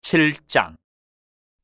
7장.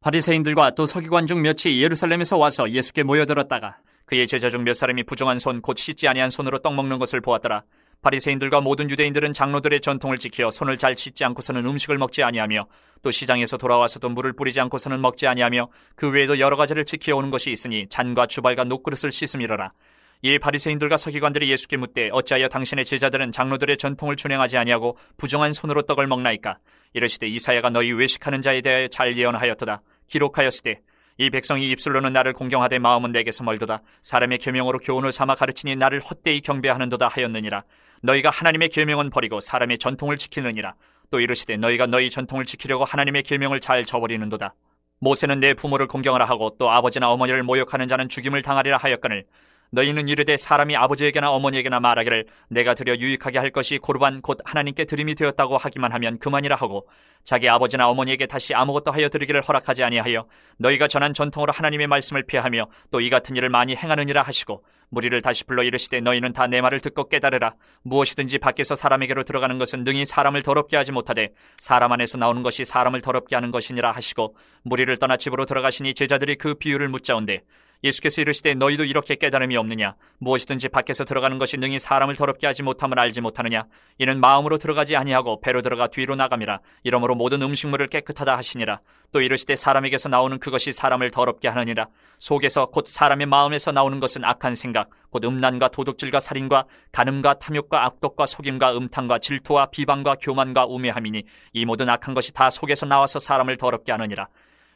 바리새인들과 또 서기관 중 몇이 예루살렘에서 와서 예수께 모여들었다가 그의 제자 중 몇 사람이 부정한 손 곧 씻지 아니한 손으로 떡 먹는 것을 보았더라. 바리새인들과 모든 유대인들은 장로들의 전통을 지켜 손을 잘 씻지 않고서는 음식을 먹지 아니하며 또 시장에서 돌아와서도 물을 뿌리지 않고서는 먹지 아니하며 그 외에도 여러 가지를 지켜오는 것이 있으니 잔과 주발과 녹그릇을 씻음이러라. 이에 바리새인들과 서기관들이 예수께 묻되 어찌하여 당신의 제자들은 장로들의 전통을 준행하지 아니하고 부정한 손으로 떡을 먹나이까? 이르시되 이사야가 너희 외식하는 자에 대하여 잘 예언하였도다. 기록하였으되 이 백성이 입술로는 나를 공경하되 마음은 내게서 멀도다. 사람의 계명으로 교훈을 삼아 가르치니 나를 헛되이 경배하는도다 하였느니라. 너희가 하나님의 계명은 버리고 사람의 전통을 지키느니라. 또 이르시되 너희가 너희 전통을 지키려고 하나님의 계명을 잘 저버리는도다. 모세는 내 부모를 공경하라 하고 또 아버지나 어머니를 모욕하는 자는 죽임을 당하리라 하였거늘 너희는 이르되 사람이 아버지에게나 어머니에게나 말하기를 내가 드려 유익하게 할 것이 고르반 곧 하나님께 드림이 되었다고 하기만 하면 그만이라 하고 자기 아버지나 어머니에게 다시 아무것도 하여 드리기를 허락하지 아니하여 너희가 전한 전통으로 하나님의 말씀을 피하며 또 이 같은 일을 많이 행하느니라 하시고 무리를 다시 불러 이르시되 너희는 다 내 말을 듣고 깨달으라. 무엇이든지 밖에서 사람에게로 들어가는 것은 능히 사람을 더럽게 하지 못하되 사람 안에서 나오는 것이 사람을 더럽게 하는 것이니라 하시고 무리를 떠나 집으로 들어가시니 제자들이 그 비유를 묻자온대 예수께서 이르시되 너희도 이렇게 깨달음이 없느냐? 무엇이든지 밖에서 들어가는 것이 능히 사람을 더럽게 하지 못함을 알지 못하느냐? 이는 마음으로 들어가지 아니하고 배로 들어가 뒤로 나감이라. 이러므로 모든 음식물을 깨끗하다 하시니라. 또 이르시되 사람에게서 나오는 그것이 사람을 더럽게 하느니라. 속에서 곧 사람의 마음에서 나오는 것은 악한 생각, 곧 음란과 도둑질과 살인과 간음과 탐욕과 악독과 속임과 음탕과 질투와 비방과 교만과 우매함이니 이 모든 악한 것이 다 속에서 나와서 사람을 더럽게 하느니라.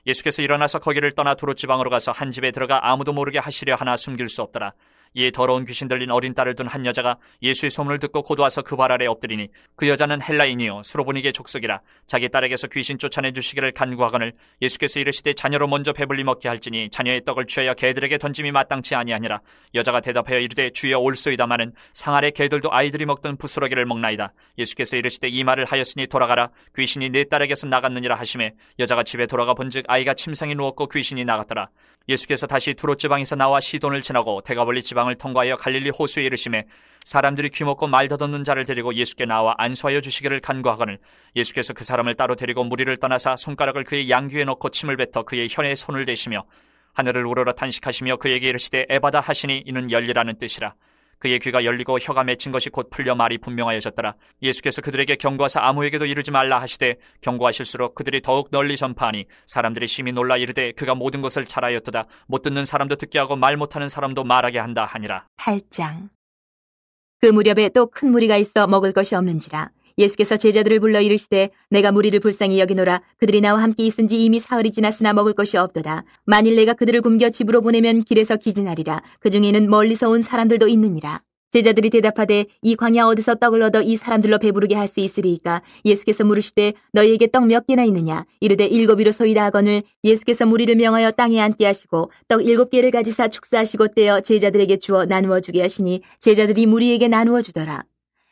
예수께서 일어나서 거기를 떠나 두로 지방으로 가서 한 집에 들어가 아무도 모르게 하시려 하나 숨길 수 없더라. 이에 더러운 귀신 들린 어린 딸을 둔 한 여자가 예수의 소문을 듣고 곧 와서 그 발 아래 엎드리니 그 여자는 헬라인이요 수로보니게 족속이라. 자기 딸에게서 귀신 쫓아내 주시기를 간구하거늘 예수께서 이르시되 자녀로 먼저 배불리 먹게 할지니 자녀의 떡을 취하여 개들에게 던짐이 마땅치 아니하니라. 여자가 대답하여 이르되 주여 올소이다마는 상 아래 개들도 아이들이 먹던 부스러기를 먹나이다. 예수께서 이르시되 이 말을 하였으니 돌아가라. 귀신이 내 딸에게서 나갔느니라 하시매 여자가 집에 돌아가 본즉 아이가 침상에 누웠고 귀신이 나갔더라. 예수께서 다시 두로 지방에서 나와 시돈을 지나고 데가볼리 지방을 통과하여 갈릴리 호수에 이르시매 사람들이 귀먹고 말 더듬는 자를 데리고 예수께 나와 안수하여 주시기를 간구하거늘 예수께서 그 사람을 따로 데리고 무리를 떠나사 손가락을 그의 양귀에 넣고 침을 뱉어 그의 혀에 손을 대시며 하늘을 우러러 탄식하시며 그에게 이르시되 에바다 하시니 이는 열리라는 뜻이라. 그의 귀가 열리고 혀가 맺힌 것이 곧 풀려 말이 분명하여졌더라. 예수께서 그들에게 경고하사 아무에게도 이르지 말라 하시되 경고하실수록 그들이 더욱 널리 전파하니 사람들이 심히 놀라 이르되 그가 모든 것을 잘하였도다. 못 듣는 사람도 듣게 하고 말 못하는 사람도 말하게 한다 하니라. 8장. 그 무렵에 또 큰 무리가 있어 먹을 것이 없는지라. 예수께서 제자들을 불러 이르시되 내가 무리를 불쌍히 여기노라. 그들이 나와 함께 있은지 이미 사흘이 지났으나 먹을 것이 없도다. 만일 내가 그들을 굶겨 집으로 보내면 길에서 기진하리라. 그 중에는 멀리서 온 사람들도 있느니라. 제자들이 대답하되 이 광야 어디서 떡을 얻어 이 사람들로 배부르게 할 수 있으리이까? 예수께서 물으시되 너희에게 떡 몇 개나 있느냐? 이르되 7이로소이다 하거늘 예수께서 무리를 명하여 땅에 앉게 하시고 떡 7개를 가지사 축사하시고 떼어 제자들에게 주어 나누어 주게 하시니 제자들이 무리에게 나누어 주더라.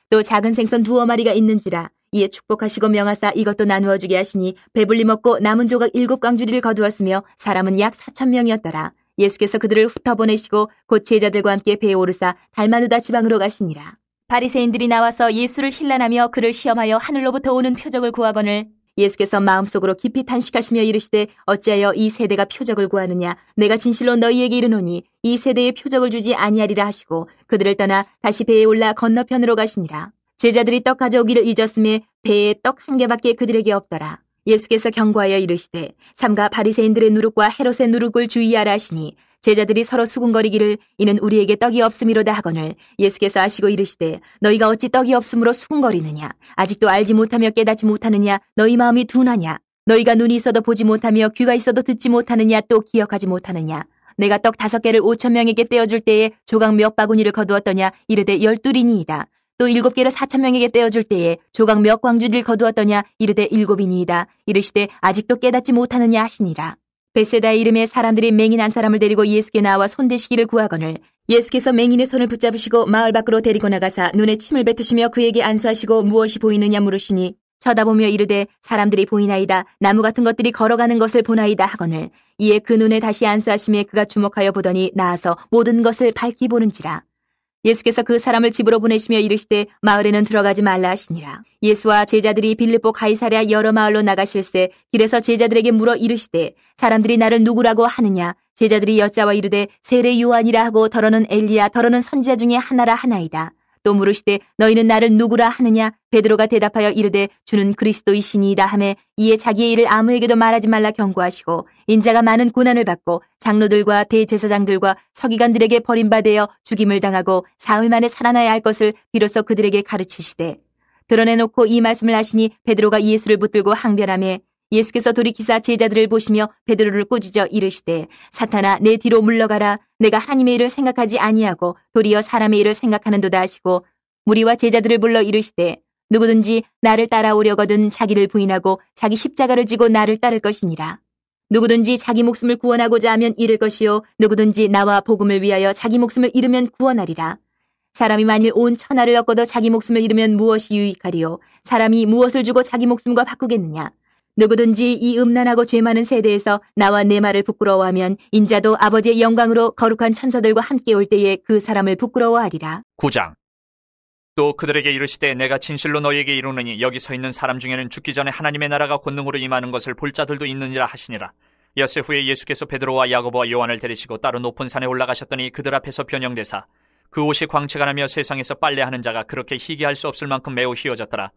또 작은 생선 2마리가 있는지라. 이에 축복하시고 명하사 이것도 나누어 주게 하시니 배불리 먹고 남은 조각 7광주리를 거두었으며 사람은 약 4,000명이었더라. 예수께서 그들을 흩어보내시고 곧 제자들과 함께 배에 오르사 달마누다 지방으로 가시니라. 바리새인들이 나와서 예수를 힐난하며 그를 시험하여 하늘로부터 오는 표적을 구하거늘 예수께서 마음속으로 깊이 탄식하시며 이르시되 어찌하여 이 세대가 표적을 구하느냐? 내가 진실로 너희에게 이르노니 이 세대에 표적을 주지 아니하리라 하시고 그들을 떠나 다시 배에 올라 건너편으로 가시니라. 제자들이 떡 가져오기를 잊었음에 배에 떡 1개밖에 그들에게 없더라. 예수께서 경고하여 이르시되 삼가 바리새인들의 누룩과 헤롯의 누룩을 주의하라 하시니 제자들이 서로 수군거리기를 이는 우리에게 떡이 없음이로다 하거늘 예수께서 아시고 이르시되 너희가 어찌 떡이 없음으로 수군거리느냐? 아직도 알지 못하며 깨닫지 못하느냐? 너희 마음이 둔하냐? 너희가 눈이 있어도 보지 못하며 귀가 있어도 듣지 못하느냐? 또 기억하지 못하느냐? 내가 떡 5개를 5,000명에게 떼어줄 때에 조각 몇 바구니를 거두었더냐? 이르되 12이니이다. 또 7개를 4,000명에게 떼어줄 때에 조각 몇 광주리를 거두었더냐? 이르되 7이니이다. 이르시되 아직도 깨닫지 못하느냐 하시니라. 벳세다의 이름에 사람들이 맹인 한 사람을 데리고 예수께 나와 손대시기를 구하거늘 예수께서 맹인의 손을 붙잡으시고 마을 밖으로 데리고 나가사 눈에 침을 뱉으시며 그에게 안수하시고 무엇이 보이느냐 물으시니 쳐다보며 이르되 사람들이 보이나이다. 나무 같은 것들이 걸어가는 것을 보나이다 하거늘 이에 그 눈에 다시 안수하심에 그가 주목하여 보더니 나아서 모든 것을 밝히 보는지라. 예수께서 그 사람을 집으로 보내시며 이르시되 마을에는 들어가지 말라 하시니라. 예수와 제자들이 빌립보 가이사랴 여러 마을로 나가실새 길에서 제자들에게 물어 이르시되 사람들이 나를 누구라고 하느냐. 제자들이 여짜와 이르되 세례 요한이라 하고 더러는 엘리야 더러는 선지자 중에 하나라 하나이다. 또 물으시되 너희는 나를 누구라 하느냐. 베드로가 대답하여 이르되 주는 그리스도이시니이다 하매 이에 자기의 일을 아무에게도 말하지 말라 경고하시고 인자가 많은 고난을 받고 장로들과 대제사장들과 서기관들에게 버림받아 죽임을 당하고 사흘 만에 살아나야 할 것을 비로소 그들에게 가르치시되 드러내놓고 이 말씀을 하시니 베드로가 예수를 붙들고 항변하매 예수께서 돌이키사 제자들을 보시며 베드로를 꾸짖어 이르시되 사탄아 내 뒤로 물러가라. 내가 하나님의 일을 생각하지 아니하고 도리어 사람의 일을 생각하는도다 하시고 무리와 제자들을 불러 이르시되 누구든지 나를 따라오려거든 자기를 부인하고 자기 십자가를 지고 나를 따를 것이니라. 누구든지 자기 목숨을 구원하고자 하면 잃을 것이요 누구든지 나와 복음을 위하여 자기 목숨을 잃으면 구원하리라. 사람이 만일 온 천하를 얻고도 자기 목숨을 잃으면 무엇이 유익하리요. 사람이 무엇을 주고 자기 목숨과 바꾸겠느냐. 누구든지 이 음란하고 죄 많은 세대에서 나와 내 말을 부끄러워하면 인자도 아버지의 영광으로 거룩한 천사들과 함께 올 때에 그 사람을 부끄러워하리라. 9장. 또 그들에게 이르시되 내가 진실로 너희에게 이르노니 여기 서 있는 사람 중에는 죽기 전에 하나님의 나라가 권능으로 임하는 것을 볼 자들도 있느니라 하시니라. 엿새 후에 예수께서 베드로와 야고보와 요한을 데리시고 따로 높은 산에 올라가셨더니 그들 앞에서 변형되사 그 옷이 광채가 나며 세상에서 빨래하는 자가 그렇게 희귀할 수 없을 만큼 매우 희어졌더라.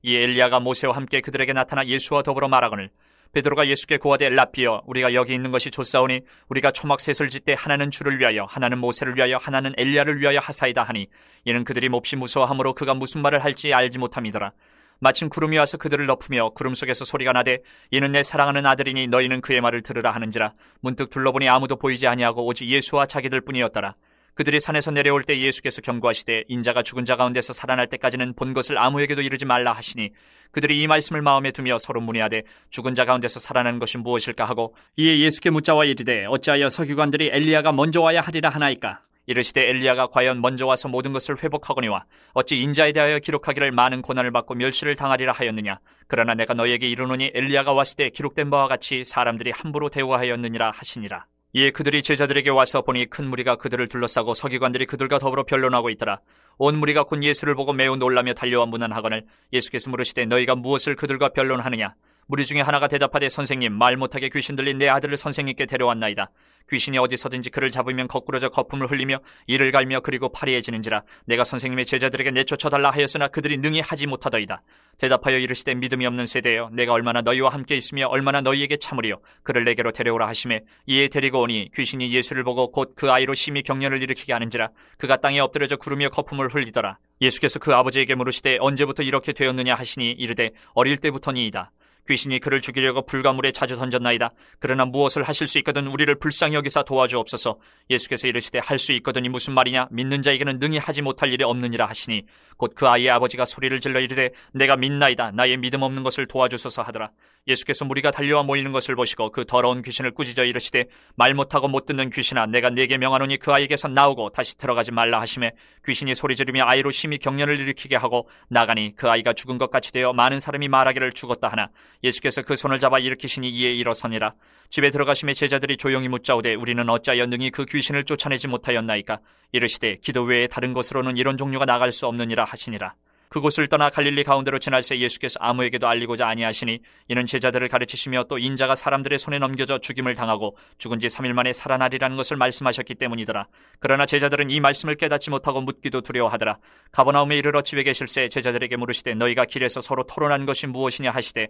이 엘리야가 모세와 함께 그들에게 나타나 예수와 더불어 말하거늘 베드로가 예수께 고하되 라피여 우리가 여기 있는 것이 좋사오니 우리가 초막 셋을 짓되 하나는 주를 위하여 하나는 모세를 위하여 하나는 엘리야를 위하여 하사이다 하니 이는 그들이 몹시 무서워하므로 그가 무슨 말을 할지 알지 못함이더라. 마침 구름이 와서 그들을 덮으며 구름 속에서 소리가 나되 이는 내 사랑하는 아들이니 너희는 그의 말을 들으라 하는지라. 문득 둘러보니 아무도 보이지 아니하고 오직 예수와 자기들 뿐이었더라. 그들이 산에서 내려올 때 예수께서 경고하시되 인자가 죽은 자 가운데서 살아날 때까지는 본 것을 아무에게도 이르지 말라 하시니 그들이 이 말씀을 마음에 두며 서로 문의하되 죽은 자 가운데서 살아나는 것이 무엇일까 하고 이에 예수께 묻자와 이르되 어찌하여 서기관들이 엘리야가 먼저 와야 하리라 하나이까. 이르시되 엘리야가 과연 먼저 와서 모든 것을 회복하거니와 어찌 인자에 대하여 기록하기를 많은 고난을 받고 멸시를 당하리라 하였느냐. 그러나 내가 너희에게 이르노니 엘리야가 왔을 때 기록된 바와 같이 사람들이 함부로 대우하였느니라 하시니라. 이에 그들이 제자들에게 와서 보니 큰 무리가 그들을 둘러싸고 서기관들이 그들과 더불어 변론하고 있더라. 온 무리가 곧 예수를 보고 매우 놀라며 달려와 문안하거늘 예수께서 물으시되 너희가 무엇을 그들과 변론하느냐. 무리 중에 하나가 대답하되 선생님 말 못하게 귀신 들린 내 아들을 선생님께 데려왔나이다. 귀신이 어디서든지 그를 잡으면 거꾸러져 거품을 흘리며 이를 갈며 그리고 파리해지는지라. 내가 선생님의 제자들에게 내쫓아달라 하였으나 그들이 능히 하지 못하더이다. 대답하여 이르시되 믿음이 없는 세대여 내가 얼마나 너희와 함께 있으며 얼마나 너희에게 참으리요. 그를 내게로 데려오라 하시매 이에 데리고 오니 귀신이 예수를 보고 곧 그 아이로 심히 경련을 일으키게 하는지라. 그가 땅에 엎드려져 구르며 거품을 흘리더라. 예수께서 그 아버지에게 물으시되 언제부터 이렇게 되었느냐 하시니 이르되 어릴 때부터니이다. 귀신이 그를 죽이려고 불가물에 자주 던졌나이다. 그러나 무엇을 하실 수 있거든 우리를 불쌍히 여기사 도와주옵소서. 예수께서 이르시되 할 수 있거든이 무슨 말이냐. 믿는 자에게는 능히 하지 못할 일이 없느니라 하시니 곧 그 아이의 아버지가 소리를 질러 이르되 내가 믿나이다. 나의 믿음 없는 것을 도와주소서 하더라. 예수께서 무리가 달려와 모이는 것을 보시고 그 더러운 귀신을 꾸짖어 이르시되 말 못하고 못 듣는 귀신아 내가 네게 명하노니 그 아이에게서 나오고 다시 들어가지 말라 하시매 귀신이 소리 지르며 아이로 심히 경련을 일으키게 하고 나가니 그 아이가 죽은 것 같이 되어 많은 사람이 말하기를 죽었다 하나 예수께서 그 손을 잡아 일으키시니 이에 일어서니라. 집에 들어가심에 제자들이 조용히 묻자오되 우리는 어찌하여 능히 그 귀신을 쫓아내지 못하였나이까. 이르시되 기도 외에 다른 곳으로는 이런 종류가 나갈 수 없느니라 하시니라. 그곳을 떠나 갈릴리 가운데로 지날새 예수께서 아무에게도 알리고자 아니하시니 이는 제자들을 가르치시며 또 인자가 사람들의 손에 넘겨져 죽임을 당하고 죽은 지 3일 만에 살아나리라는 것을 말씀하셨기 때문이더라. 그러나 제자들은 이 말씀을 깨닫지 못하고 묻기도 두려워하더라. 가버나움에 이르러 집에 계실새 제자들에게 물으시되 너희가 길에서 서로 토론한 것이 무엇이냐 하시되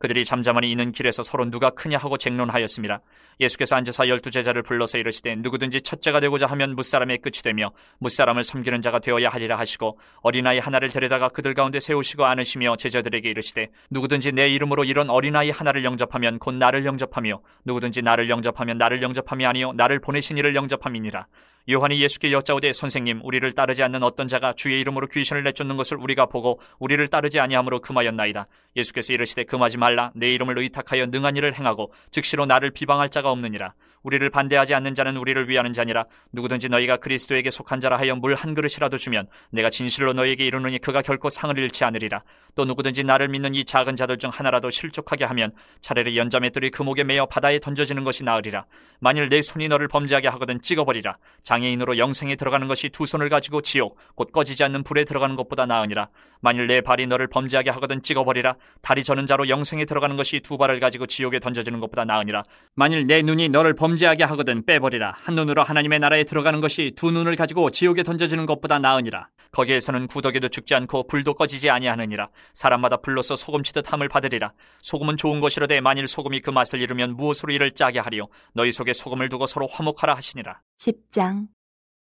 그들이 잠잠하니 이는 길에서 서로 누가 크냐 하고 쟁론하였습니다. 예수께서 앉으사 12제자를 불러서 이르시되 누구든지 첫째가 되고자 하면 무사람의 끝이 되며 무사람을 섬기는 자가 되어야 하리라 하시고 어린아이 하나를 데려다가 그들 가운데 세우시고 안으시며 제자들에게 이르시되 누구든지 내 이름으로 이런 어린아이 하나를 영접하면 곧 나를 영접하며 누구든지 나를 영접하면 나를 영접함이 아니요 나를 보내신 이를 영접함이니라. 요한이 예수께 여짜오되 선생님 우리를 따르지 않는 어떤 자가 주의 이름으로 귀신을 내쫓는 것을 우리가 보고 우리를 따르지 아니함으로 금하였나이다. 예수께서 이르시되 금하지 말라. 내 이름을 의탁하여 능한 일을 행하고 즉시로 나를 비방할 자가 없느니라. 우리를 반대하지 않는 자는 우리를 위하는 자니라. 누구든지 너희가 그리스도에게 속한 자라 하여 물 한 그릇이라도 주면 내가 진실로 너희에게 이르노니 그가 결코 상을 잃지 않으리라. 또 누구든지 나를 믿는 이 작은 자들 중 하나라도 실족하게 하면 차라리 연자맷돌이 그 목에 매어 바다에 던져지는 것이 나으리라. 만일 내 손이 너를 범죄하게 하거든 찍어버리라. 장애인으로 영생에 들어가는 것이 두 손을 가지고 지옥 곧 꺼지지 않는 불에 들어가는 것보다 나으니라. 만일 내 발이 너를 범죄하게 하거든 찍어버리라. 다리 저는 자로 영생에 들어가는 것이 두 발을 가지고 지옥에 던져지는 것보다 나으니라. 만일 내 눈이 너를 범죄하게 하거든 빼버리라. 한 눈으로 하나님의 나라에 들어가는 것이 두 눈을 가지고 지옥에 던져지는 것보다 나으니라. 거기에서는 구더기도 죽지 않고 불도 꺼지지 아니하느니라. 사람마다 불로서 소금치듯 함을 받으리라. 소금은 좋은 것이로되 만일 소금이 그 맛을 잃으면 무엇으로 이를 짜게 하리요. 너희 속에 소금을 두고 서로 화목하라 하시니라. 10장.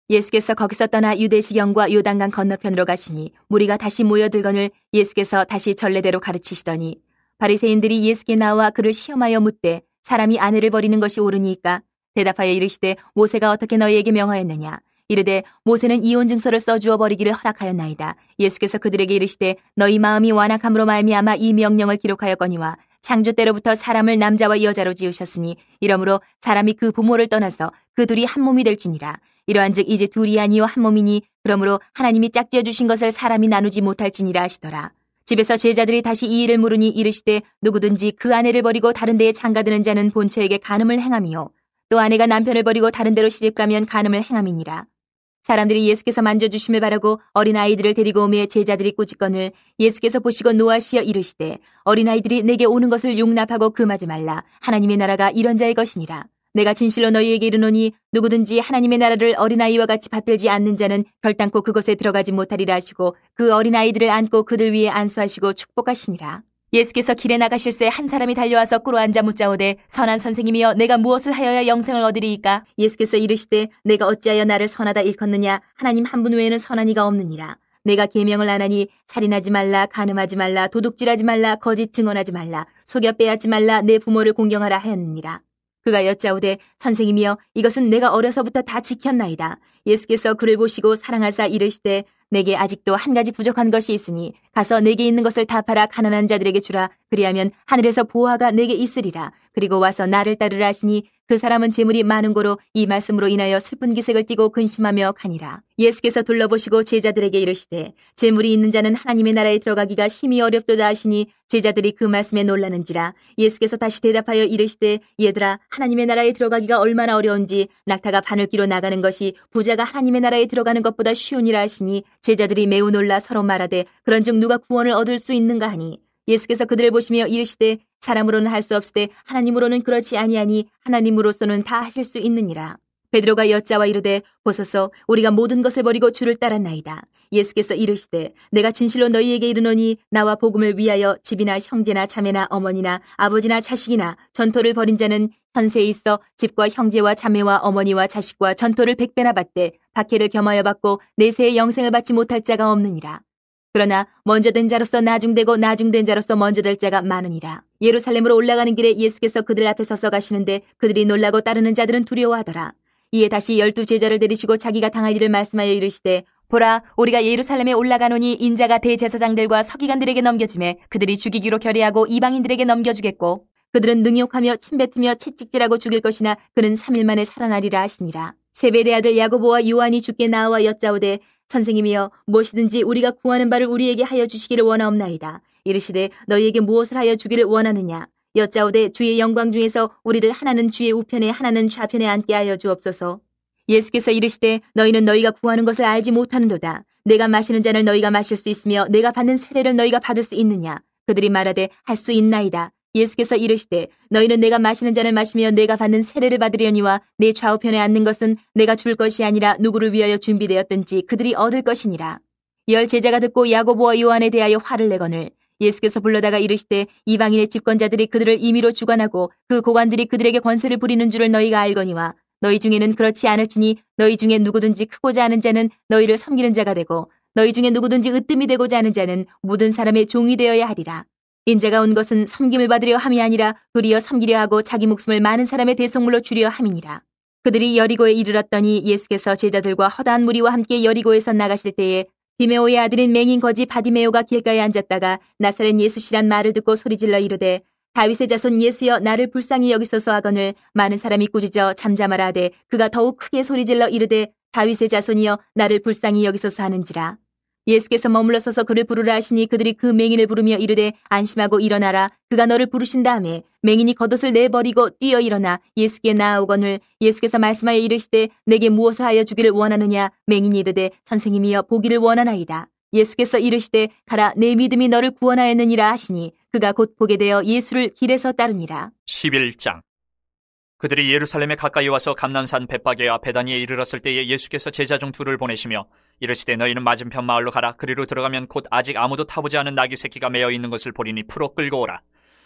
예수께서 거기서 떠나 유대시경과 요단강 건너편으로 가시니 무리가 다시 모여들거늘 예수께서 다시 전례대로 가르치시더니 바리새인들이 예수께 나와 그를 시험하여 묻되 사람이 아내를 버리는 것이 옳으니까 대답하여 이르시되 모세가 어떻게 너희에게 명하였느냐. 이르되 모세는 이혼 증서를 써주어 버리기를 허락하였나이다. 예수께서 그들에게 이르시되 너희 마음이 완악함으로 말미암아 이 명령을 기록하였거니와 창조 때로부터 사람을 남자와 여자로 지으셨으니 이러므로 사람이 그 부모를 떠나서 그 둘이 한 몸이 될지니라. 이러한즉 이제 둘이 아니요 한 몸이니 그러므로 하나님이 짝지어 주신 것을 사람이 나누지 못할지니라 하시더라. 집에서 제자들이 다시 이 일을 물으니 이르시되 누구든지 그 아내를 버리고 다른 데에 장가드는 자는 본처에게 간음을 행함이요 또 아내가 남편을 버리고 다른 데로 시집가면 간음을 행함이니라. 사람들이 예수께서 만져주심을 바라고 어린아이들을 데리고 오매 제자들이 꾸짖거늘 예수께서 보시고 노하시어 이르시되 어린아이들이 내게 오는 것을 용납하고 금하지 말라. 하나님의 나라가 이런 자의 것이니라. 내가 진실로 너희에게 이르노니 누구든지 하나님의 나라를 어린아이와 같이 받들지 않는 자는 결단코 그곳에 들어가지 못하리라 하시고 그 어린아이들을 안고 그들 위에 안수하시고 축복하시니라. 예수께서 길에 나가실새 한 사람이 달려와서 꿇어앉아 묻자오되 선한 선생님이여 내가 무엇을 하여야 영생을 얻으리이까. 예수께서 이르시되 내가 어찌하여 나를 선하다 일컫느냐. 하나님 한 분 외에는 선한 이가 없느니라. 내가 계명을 안 하니 살인하지 말라, 간음하지 말라, 도둑질하지 말라, 거짓 증언하지 말라, 속여 빼앗지 말라, 내 부모를 공경하라 하였느니라. 그가 여짜오되 선생님이여 이것은 내가 어려서부터 다 지켰나이다. 예수께서 그를 보시고 사랑하사 이르시되 내게 아직도 한 가지 부족한 것이 있으니 가서 내게 있는 것을 다 팔아 가난한 자들에게 주라. 그리하면 하늘에서 보화가 내게 있으리라. 그리고 와서 나를 따르라 하시니 그 사람은 재물이 많은 고로 이 말씀으로 인하여 슬픈 기색을 띠고 근심하며 가니라. 예수께서 둘러보시고 제자들에게 이르시되 재물이 있는 자는 하나님의 나라에 들어가기가 심히 어렵도다 하시니 제자들이 그 말씀에 놀라는지라. 예수께서 다시 대답하여 이르시되 얘들아 하나님의 나라에 들어가기가 얼마나 어려운지 낙타가 바늘기로 나가는 것이 부자가 하나님의 나라에 들어가는 것보다 쉬우니라 하시니 제자들이 매우 놀라 서로 말하되 그런즉 누가 구원을 얻을 수 있는가 하니 예수께서 그들을 보시며 이르시되 사람으로는 할 수 없으되 하나님으로는 그렇지 아니하니 하나님으로서는 다 하실 수 있느니라. 베드로가 여짜와 이르되 보소서 우리가 모든 것을 버리고 주를 따랐나이다. 예수께서 이르시되 내가 진실로 너희에게 이르노니 나와 복음을 위하여 집이나 형제나 자매나 어머니나 아버지나 자식이나 전토를 벌인 자는 현세에 있어 집과 형제와 자매와 어머니와 자식과 전토를 100배나 받되 박해를 겸하여 받고 내세의 영생을 받지 못할 자가 없느니라. 그러나 먼저 된 자로서 나중되고 나중된 자로서 먼저 될 자가 많으니라. 예루살렘으로 올라가는 길에 예수께서 그들 앞에 서서 가시는데 그들이 놀라고 따르는 자들은 두려워하더라. 이에 다시 12 제자를 데리시고 자기가 당할 일을 말씀하여 이르시되 보라 우리가 예루살렘에 올라가노니 인자가 대제사장들과 서기관들에게 넘겨지매 그들이 죽이기로 결의하고 이방인들에게 넘겨주겠고 그들은 능욕하며 침뱉으며 채찍질하고 죽일 것이나 그는 3일 만에 살아나리라 하시니라. 세베대 아들 야고보와 요한이 주께 나와 여짜오되 선생님이여 무엇이든지 우리가 구하는 바를 우리에게 하여 주시기를 원하옵나이다. 이르시되 너희에게 무엇을 하여 주기를 원하느냐. 여짜오되 주의 영광 중에서 우리를 하나는 주의 우편에 하나는 좌편에 앉게 하여 주옵소서. 예수께서 이르시되 너희는 너희가 구하는 것을 알지 못하는도다. 내가 마시는 잔을 너희가 마실 수 있으며 내가 받는 세례를 너희가 받을 수 있느냐. 그들이 말하되 할 수 있나이다. 예수께서 이르시되 너희는 내가 마시는 잔을 마시며 내가 받는 세례를 받으려니와 내 좌우편에 앉는 것은 내가 줄 것이 아니라 누구를 위하여 준비되었든지 그들이 얻을 것이니라. 10 제자가 듣고 야고보와 요한에 대하여 화를 내거늘 예수께서 불러다가 이르시되 이방인의 집권자들이 그들을 임의로 주관하고 그 고관들이 그들에게 권세를 부리는 줄을 너희가 알거니와 너희 중에는 그렇지 않을지니 너희 중에 누구든지 크고자 하는 자는 너희를 섬기는 자가 되고 너희 중에 누구든지 으뜸이 되고자 하는 자는 모든 사람의 종이 되어야 하리라. 인자가 온 것은 섬김을 받으려 함이 아니라 도리어 섬기려 하고 자기 목숨을 많은 사람의 대속물로 주려 함이니라. 그들이 여리고에 이르렀더니 예수께서 제자들과 허다한 무리와 함께 여리고에서 나가실 때에 디메오의 아들인 맹인 거지 바디메오가 길가에 앉았다가 나사렛 예수시란 말을 듣고 소리질러 이르되 다윗의 자손 예수여 나를 불쌍히 여기소서 하거늘 많은 사람이 꾸짖어 잠잠하라 하되 그가 더욱 크게 소리질러 이르되 다윗의 자손이여 나를 불쌍히 여기소서 하는지라. 예수께서 머물러 서서 그를 부르라 하시니 그들이 그 맹인을 부르며 이르되 안심하고 일어나라. 그가 너를 부르신 다음에 맹인이 겉옷을 내버리고 뛰어 일어나 예수께 나아오거늘 예수께서 말씀하여 이르시되 내게 무엇을 하여 주기를 원하느냐. 맹인이 이르되 선생님이여 보기를 원하나이다. 예수께서 이르시되 가라 내 믿음이 너를 구원하였느니라 하시니 그가 곧 보게 되어 예수를 길에서 따르니라. 11장. 그들이 예루살렘에 가까이 와서 감람산 벳바게와 베다니에 이르렀을 때에 예수께서 제자 중 둘을 보내시며 이르시되 너희는 맞은편 마을로 가라. 그리로 들어가면 곧 아직 아무도 타보지 않은 나귀 새끼가 매어 있는 것을 보리니 풀어 끌고 오라.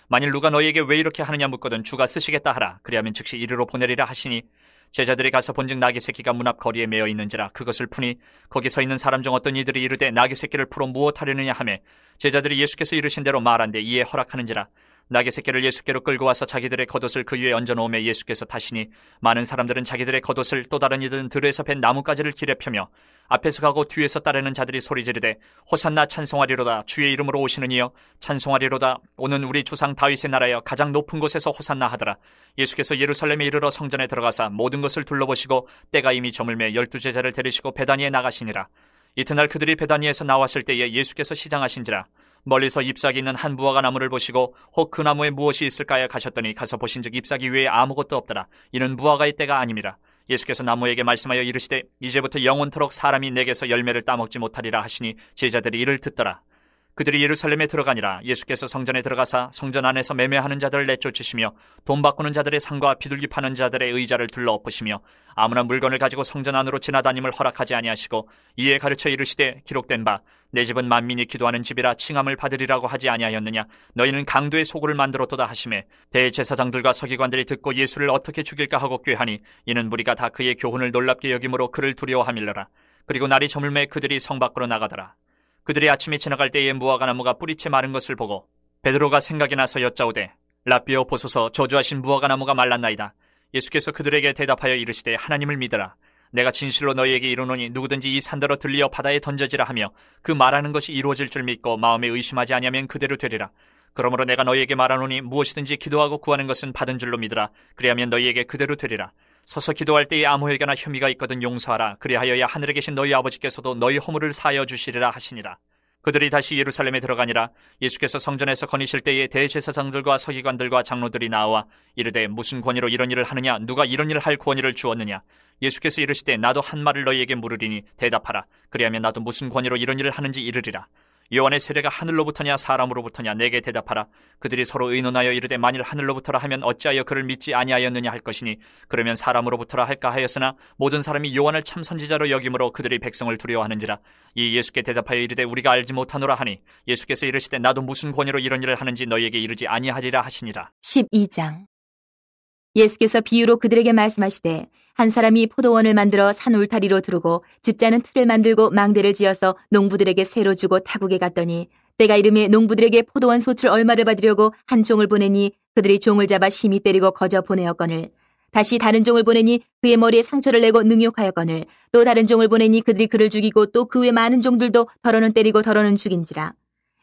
만일 누가 너희에게 왜 이렇게 하느냐 묻거든 주가 쓰시겠다 하라. 그리하면 즉시 이리로 보내리라 하시니 제자들이 가서 본즉 나귀 새끼가 문 앞 거리에 매어 있는지라. 그것을 푸니 거기 서 있는 사람 중 어떤 이들이 이르되 나귀 새끼를 풀어 무엇하려느냐 하매 제자들이 예수께서 이르신 대로 말한데 이에 허락하는지라. 나귀 새끼를 예수께로 끌고 와서 자기들의 겉옷을 그 위에 얹어놓으며 예수께서 타시니 많은 사람들은 자기들의 겉옷을 또 다른 이들은 들에서 벤 나뭇가지를 길에 펴며 앞에서 가고 뒤에서 따르는 자들이 소리 지르되 호산나 찬송하리로다. 주의 이름으로 오시는 이여 찬송하리로다. 오는 우리 조상 다윗의 나라여 가장 높은 곳에서 호산나 하더라. 예수께서 예루살렘에 이르러 성전에 들어가사 모든 것을 둘러보시고 때가 이미 저물매 12제자를 데리시고 베다니에 나가시니라. 이튿날 그들이 베다니에서 나왔을 때에 예수께서 시장하신지라. 멀리서 잎사귀 있는 한 무화과 나무를 보시고 혹 그 나무에 무엇이 있을까요 가셨더니 가서 보신즉 잎사귀 외에 아무것도 없더라. 이는 무화과의 때가 아님이라. 예수께서 나무에게 말씀하여 이르시되 이제부터 영원토록 사람이 내게서 열매를 따먹지 못하리라 하시니 제자들이 이를 듣더라. 그들이 예루살렘에 들어가니라. 예수께서 성전에 들어가사 성전 안에서 매매하는 자들을 내쫓으시며 돈 바꾸는 자들의 상과 비둘기 파는 자들의 의자를 둘러엎으시며 아무나 물건을 가지고 성전 안으로 지나다님을 허락하지 아니하시고 이에 가르쳐 이르시되 기록된 바 내 집은 만민이 기도하는 집이라 칭함을 받으리라고 하지 아니하였느냐. 너희는 강도의 소굴을 만들었도다 하시매 대제사장들과 서기관들이 듣고 예수를 어떻게 죽일까 하고 꾀하니 이는 무리가 다 그의 교훈을 놀랍게 여김으로 그를 두려워함일러라. 그리고 날이 저물매 그들이 성 밖으로 나가더라. 그들이 아침에 지나갈 때에 무화과 나무가 뿌리채 마른 것을 보고 베드로가 생각이 나서 여짜오되 라삐어 보소서 저주하신 무화과 나무가 말랐나이다. 예수께서 그들에게 대답하여 이르시되 하나님을 믿으라. 내가 진실로 너희에게 이르노니 누구든지 이 산더러 들리어 바다에 던져지라 하며 그 말하는 것이 이루어질 줄 믿고 마음에 의심하지 아니하면 그대로 되리라. 그러므로 내가 너희에게 말하노니 무엇이든지 기도하고 구하는 것은 받은 줄로 믿으라. 그리하면 너희에게 그대로 되리라. 서서 기도할 때에 아무에게나 혐의가 있거든 용서하라. 그리하여야 하늘에 계신 너희 아버지께서도 너희 허물을 사하여 주시리라 하시니라. 그들이 다시 예루살렘에 들어가니라. 예수께서 성전에서 거니실 때에 대제사장들과 서기관들과 장로들이 나와 이르되 무슨 권위로 이런 일을 하느냐. 누가 이런 일을 할 권위를 주었느냐. 예수께서 이르시되 나도 한 말을 너희에게 물으리니 대답하라. 그리하면 나도 무슨 권위로 이런 일을 하는지 이르리라. 요한의 세례가 하늘로부터냐 사람으로부터냐 내게 대답하라. 그들이 서로 의논하여 이르되 만일 하늘로부터라 하면 어찌하여 그를 믿지 아니하였느냐 할 것이니 그러면 사람으로부터라 할까 하였으나 모든 사람이 요한을 참 선지자로 여김으로 그들이 백성을 두려워하는지라. 이 예수께 대답하여 이르되 우리가 알지 못하노라 하니 예수께서 이르시되 나도 무슨 권위로 이런 일을 하는지 너희에게 이르지 아니하리라 하시니라. 12장. 예수께서 비유로 그들에게 말씀하시되 한 사람이 포도원을 만들어 산 울타리로 두르고 집자는 틀을 만들고 망대를 지어서 농부들에게 새로 주고 타국에 갔더니 때가 이름에 농부들에게 포도원 소출 얼마를 받으려고 한 종을 보내니 그들이 종을 잡아 심히 때리고 거저 보내었거늘 다시 다른 종을 보내니 그의 머리에 상처를 내고 능욕하였거늘 또 다른 종을 보내니 그들이 그를 죽이고 또 그 외 많은 종들도 더러는 때리고 더러는 죽인지라.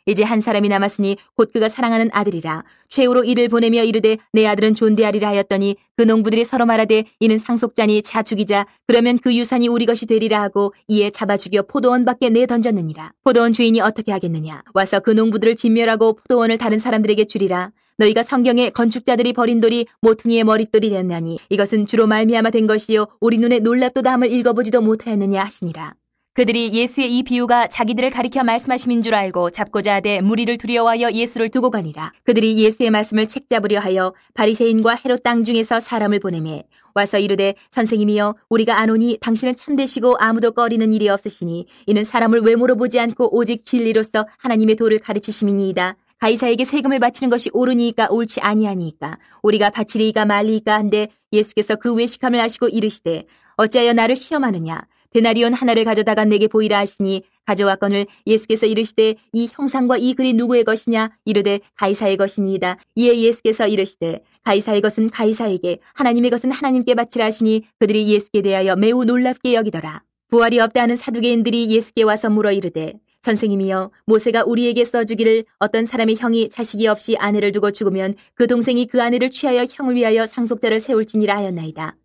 이제 한 사람이 남았으니 곧 그가 사랑하는 아들이라. 최후로 이를 보내며 이르되 내 아들은 존대하리라 하였더니 그 농부들이 서로 말하되 이는 상속자니 자 죽이자. 그러면 그 유산이 우리 것이 되리라 하고 이에 잡아 죽여 포도원 밖에 내던졌느니라. 포도원 주인이 어떻게 하겠느냐. 와서 그 농부들을 진멸하고 포도원을 다른 사람들에게 주리라. 너희가 성경에 건축자들이 버린 돌이 모퉁이의 머릿돌이 되었나니 이것은 주로 말미암아 된 것이요 우리 눈에 놀랍도다 함을 읽어보지도 못하였느냐 하시니라. 그들이 예수의 이 비유가 자기들을 가리켜 말씀하심인 줄 알고 잡고자 하되 무리를 두려워하여 예수를 두고 가니라. 그들이 예수의 말씀을 책잡으려 하여 바리새인과 헤롯 땅 중에서 사람을 보내매 와서 이르되 선생님이여 우리가 아노니 당신은 참되시고 아무도 꺼리는 일이 없으시니 이는 사람을 외모로 보지 않고 오직 진리로서 하나님의 도를 가르치심이니이다. 가이사에게 세금을 바치는 것이 옳으니까 옳지 아니하니까 우리가 바치리이까 말리이까 한데 예수께서 그 외식함을 아시고 이르시되 어찌하여 나를 시험하느냐. 데나리온 하나를 가져다가 내게 보이라 하시니 가져왔거늘 예수께서 이르시되 이 형상과 이 글이 누구의 것이냐. 이르되 가이사의 것이니이다. 이에 예수께서 이르시되 가이사의 것은 가이사에게 하나님의 것은 하나님께 바치라 하시니 그들이 예수께 대하여 매우 놀랍게 여기더라. 부활이 없다 하는 사두개인들이 예수께 와서 물어 이르되 선생님이여 모세가 우리에게 써주기를 어떤 사람의 형이 자식이 없이 아내를 두고 죽으면 그 동생이 그 아내를 취하여 형을 위하여 상속자를 세울지니라 하였나이다.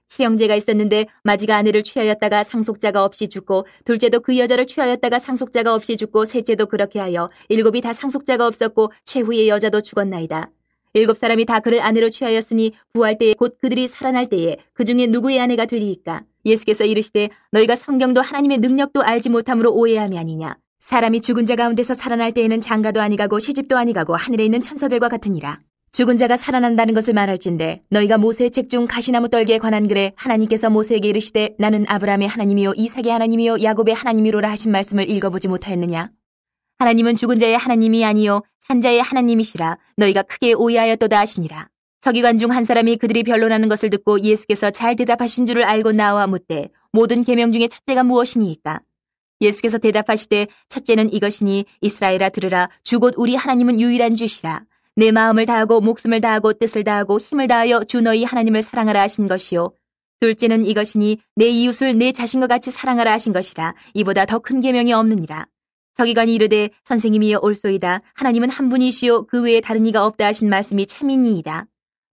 칠형제가 있었는데 마지가 아내를 취하였다가 상속자가 없이 죽고 둘째도 그 여자를 취하였다가 상속자가 없이 죽고 셋째도 그렇게 하여 일곱이 다 상속자가 없었고 최후의 여자도 죽었나이다. 일곱 사람이 다 그를 아내로 취하였으니 부활 때에 곧 그들이 살아날 때에 그 중에 누구의 아내가 되리이까? 예수께서 이르시되 너희가 성경도 하나님의 능력도 알지 못함으로 오해함이 아니냐. 사람이 죽은 자 가운데서 살아날 때에는 장가도 아니가고 시집도 아니가고 하늘에 있는 천사들과 같으니라. 죽은 자가 살아난다는 것을 말할진대 너희가 모세의 책 중 가시나무 떨기에 관한 글에 하나님께서 모세에게 이르시되 나는 아브라함의 하나님이요 이삭의 하나님이요 야곱의 하나님이로라 하신 말씀을 읽어보지 못하였느냐. 하나님은 죽은 자의 하나님이 아니요 산자의 하나님이시라. 너희가 크게 오해하였도다 하시니라. 서기관 중 한 사람이 그들이 변론하는 것을 듣고 예수께서 잘 대답하신 줄을 알고 나와 묻되 모든 계명 중에 첫째가 무엇이니이까? 예수께서 대답하시되 첫째는 이것이니 이스라엘아 들으라. 주 곧 우리 하나님은 유일한 주시라. 내 마음을 다하고 목숨을 다하고 뜻을 다하고 힘을 다하여 주 너희 하나님을 사랑하라 하신 것이요. 둘째는 이것이니 내 이웃을 내 자신과 같이 사랑하라 하신 것이라. 이보다 더 큰 계명이 없느니라. 서기관이 이르되 선생님이여 옳소이다. 하나님은 한 분이시요 그 외에 다른 이가 없다 하신 말씀이 참이니이다.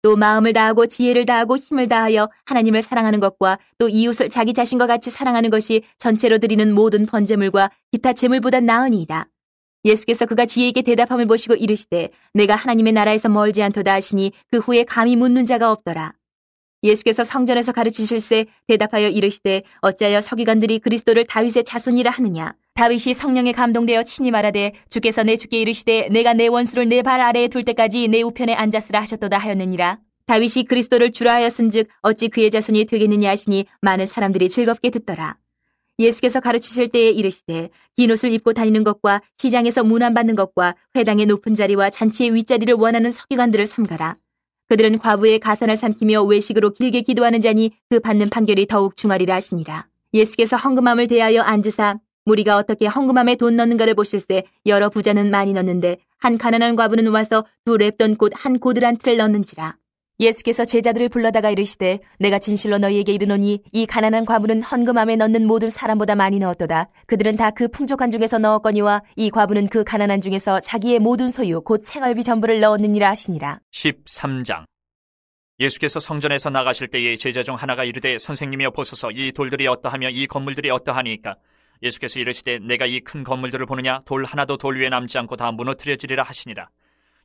또 마음을 다하고 지혜를 다하고 힘을 다하여 하나님을 사랑하는 것과 또 이웃을 자기 자신과 같이 사랑하는 것이 전체로 드리는 모든 번제물과 기타 제물보다 나으니이다. 예수께서 그가 지혜에게 대답함을 보시고 이르시되 내가 하나님의 나라에서 멀지 않도다 하시니 그 후에 감히 묻는 자가 없더라. 예수께서 성전에서 가르치실세 대답하여 이르시되 어찌하여 서기관들이 그리스도를 다윗의 자손이라 하느냐. 다윗이 성령에 감동되어 친히 말하되 주께서 내 주께 이르시되 내가 내 원수를 내 발 아래에 둘 때까지 내 우편에 앉았으라 하셨도다 하였느니라. 다윗이 그리스도를 주라 하였은즉 어찌 그의 자손이 되겠느냐 하시니 많은 사람들이 즐겁게 듣더라. 예수께서 가르치실 때에 이르시되 긴 옷을 입고 다니는 것과 시장에서 문안받는 것과 회당의 높은 자리와 잔치의 윗자리를 원하는 서기관들을 삼가라. 그들은 과부의 가산을 삼키며 외식으로 길게 기도하는 자니 그 받는 판결이 더욱 중하리라 하시니라. 예수께서 헌금함을 대하여 앉으사 무리가 어떻게 헌금함에 돈 넣는가를 보실세 여러 부자는 많이 넣는데 한 가난한 과부는 와서 두 렙돈 곧 한 고드란 틀을 넣는지라. 예수께서 제자들을 불러다가 이르시되 내가 진실로 너희에게 이르노니 이 가난한 과부는 헌금함에 넣는 모든 사람보다 많이 넣었도다. 그들은 다 그 풍족한 중에서 넣었거니와 이 과부는 그 가난한 중에서 자기의 모든 소유 곧 생활비 전부를 넣었느니라 하시니라. 13장. 예수께서 성전에서 나가실 때에 제자 중 하나가 이르되 선생님이여 보소서 이 돌들이 어떠하며 이 건물들이 어떠하니까? 예수께서 이르시되 내가 이 큰 건물들을 보느냐 돌 하나도 돌 위에 남지 않고 다 무너뜨려지리라 하시니라.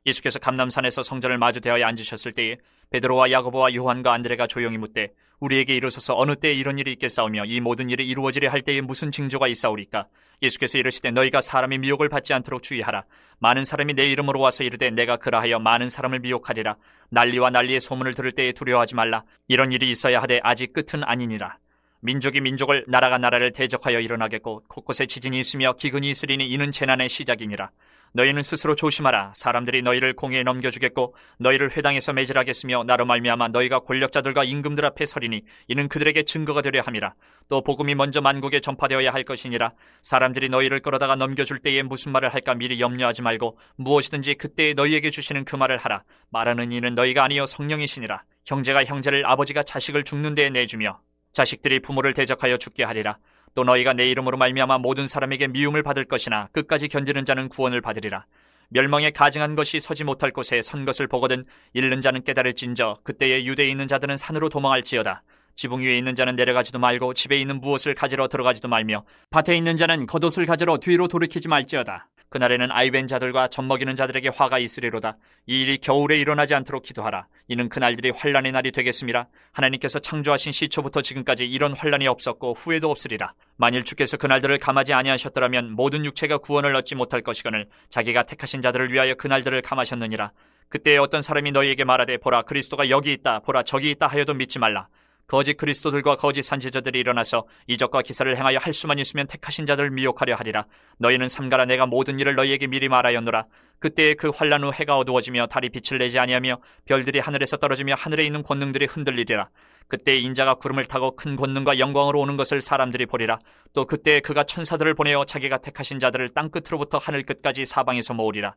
예수께서 감람산에서 성전을 마주 대하여 앉으셨을 때에 베드로와 야고보와 요한과 안드레가 조용히 묻되 우리에게 이르소서 어느 때에 이런 일이 있겠사오며 이 모든 일이 이루어지려 할 때에 무슨 징조가 있사오리까? 예수께서 이르시되 너희가 사람의 미혹을 받지 않도록 주의하라. 많은 사람이 내 이름으로 와서 이르되 내가 그라하여 많은 사람을 미혹하리라. 난리와 난리의 소문을 들을 때에 두려워하지 말라. 이런 일이 있어야 하되 아직 끝은 아니니라. 민족이 민족을 나라가 나라를 대적하여 일어나겠고 곳곳에 지진이 있으며 기근이 있으리니 이는 재난의 시작이니라. 너희는 스스로 조심하라. 사람들이 너희를 공회에 넘겨주겠고 너희를 회당에서 매질하겠으며 나로 말미암아 너희가 권력자들과 임금들 앞에 서리니 이는 그들에게 증거가 되려 함이라. 또 복음이 먼저 만국에 전파되어야 할 것이니라. 사람들이 너희를 끌어다가 넘겨줄 때에 무슨 말을 할까 미리 염려하지 말고 무엇이든지 그때에 너희에게 주시는 그 말을 하라. 말하는 이는 너희가 아니요 성령이시니라. 형제가 형제를 아버지가 자식을 죽는 데에 내주며 자식들이 부모를 대적하여 죽게 하리라. 또 너희가 내 이름으로 말미암아 모든 사람에게 미움을 받을 것이나 끝까지 견디는 자는 구원을 받으리라. 멸망에 가증한 것이 서지 못할 곳에 선 것을 보거든 잃는 자는 깨달을진저 그때에 유대에 있는 자들은 산으로 도망할지어다. 지붕 위에 있는 자는 내려가지도 말고 집에 있는 무엇을 가지러 들어가지도 말며 밭에 있는 자는 겉옷을 가지러 뒤로 돌이키지 말지어다. 그날에는 아이벤 자들과 젖먹이는 자들에게 화가 있으리로다. 이 일이 겨울에 일어나지 않도록 기도하라. 이는 그날들이 환란의 날이 되겠습니다. 하나님께서 창조하신 시초부터 지금까지 이런 환란이 없었고 후에도 없으리라. 만일 주께서 그날들을 감하지 아니하셨더라면 모든 육체가 구원을 얻지 못할 것이거늘 자기가 택하신 자들을 위하여 그날들을 감하셨느니라. 그때에 어떤 사람이 너희에게 말하되 보라 그리스도가 여기 있다 보라 저기 있다 하여도 믿지 말라. 거짓 그리스도들과 거짓 선지자들이 일어나서 이적과 기사를 행하여 할 수만 있으면 택하신 자들을 미혹하려 하리라. 너희는 삼가라. 내가 모든 일을 너희에게 미리 말하였노라. 그때에 그 환란 후 해가 어두워지며 달이 빛을 내지 아니하며 별들이 하늘에서 떨어지며 하늘에 있는 권능들이 흔들리리라. 그때 인자가 구름을 타고 큰 권능과 영광으로 오는 것을 사람들이 보리라. 또 그때에 그가 천사들을 보내어 자기가 택하신 자들을 땅끝으로부터 하늘 끝까지 사방에서 모으리라.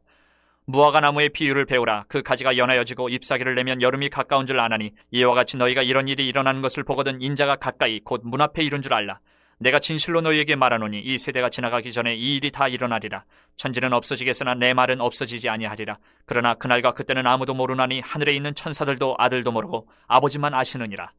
무화과 나무의 비유를 배우라. 그 가지가 연하여지고 잎사귀를 내면 여름이 가까운 줄 아나니 이와 같이 너희가 이런 일이 일어나는 것을 보거든 인자가 가까이 곧 문 앞에 이른 줄 알라. 내가 진실로 너희에게 말하노니 이 세대가 지나가기 전에 이 일이 다 일어나리라. 천지는 없어지겠으나 내 말은 없어지지 아니하리라. 그러나 그날과 그때는 아무도 모르나니 하늘에 있는 천사들도 아들도 모르고 아버지만 아시느니라.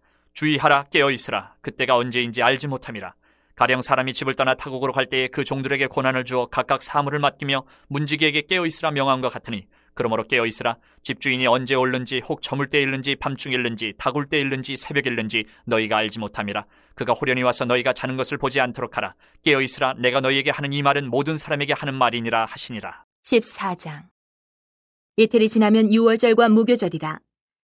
주의하라, 깨어있으라. 그때가 언제인지 알지 못함이라. 가령 사람이 집을 떠나 타국으로 갈 때에 그 종들에게 고난을 주어 각각 사물을 맡기며 문지기에게 깨어있으라 명함과 같으니, 그러므로 깨어있으라. 집주인이 언제 올는지, 혹 저물 때 일는지, 밤중 일는지, 다굴 때 일는지, 새벽 일는지 너희가 알지 못함이라. 그가 호련히 와서 너희가 자는 것을 보지 않도록 하라. 깨어있으라. 내가 너희에게 하는 이 말은 모든 사람에게 하는 말이니라 하시니라. 14장. 이틀이 지나면 유월절과 무교절이라.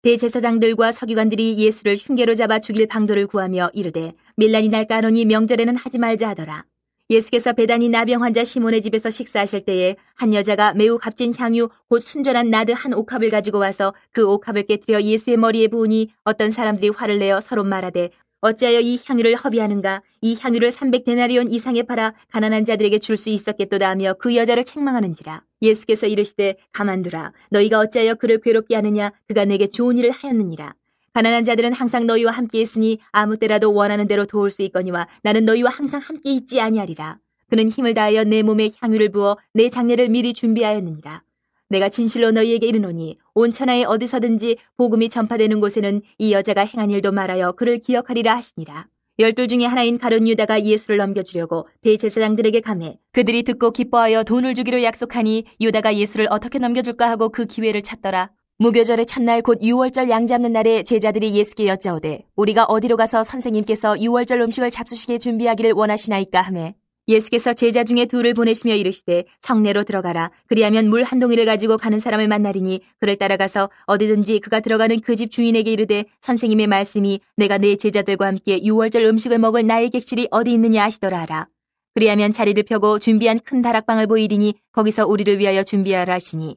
대제사장들과 서기관들이 예수를 흉계로 잡아 죽일 방도를 구하며 이르되 밀란이 날까 하노니 명절에는 하지 말자 하더라. 예수께서 베다니 나병 환자 시몬의 집에서 식사하실 때에 한 여자가 매우 값진 향유 곧 순전한 나드 한 옥합을 가지고 와서 그 옥합을 깨뜨려 예수의 머리에 부으니 어떤 사람들이 화를 내어 서로 말하되 어찌하여 이 향유를 허비하는가? 이 향유를 300데나리온 이상에 팔아 가난한 자들에게 줄 수 있었겠도다 하며 그 여자를 책망하는지라. 예수께서 이르시되 가만두라. 너희가 어찌하여 그를 괴롭게 하느냐? 그가 내게 좋은 일을 하였느니라. 가난한 자들은 항상 너희와 함께 있으니 아무 때라도 원하는 대로 도울 수 있거니와 나는 너희와 항상 함께 있지 아니하리라. 그는 힘을 다하여 내 몸에 향유를 부어 내 장례를 미리 준비하였느니라. 내가 진실로 너희에게 이르노니 온 천하에 어디서든지 복음이 전파되는 곳에는 이 여자가 행한 일도 말하여 그를 기억하리라 하시니라. 12 중에 하나인 가룟 유다가 예수를 넘겨주려고 대제사장들에게 가매 그들이 듣고 기뻐하여 돈을 주기로 약속하니 유다가 예수를 어떻게 넘겨줄까 하고 그 기회를 찾더라. 무교절의 첫날 곧 유월절 양 잡는 날에 제자들이 예수께 여짜오되 우리가 어디로 가서 선생님께서 유월절 음식을 잡수시게 준비하기를 원하시나이까 하매 예수께서 제자 중에 둘을 보내시며 이르시되 성내로 들어가라. 그리하면 물 한 동이를 가지고 가는 사람을 만나리니 그를 따라가서 어디든지 그가 들어가는 그 집 주인에게 이르되 선생님의 말씀이 내가 내 제자들과 함께 유월절 음식을 먹을 나의 객실이 어디 있느냐 하시더라 하라. 그리하면 자리를 펴고 준비한 큰 다락방을 보이리니 거기서 우리를 위하여 준비하라 하시니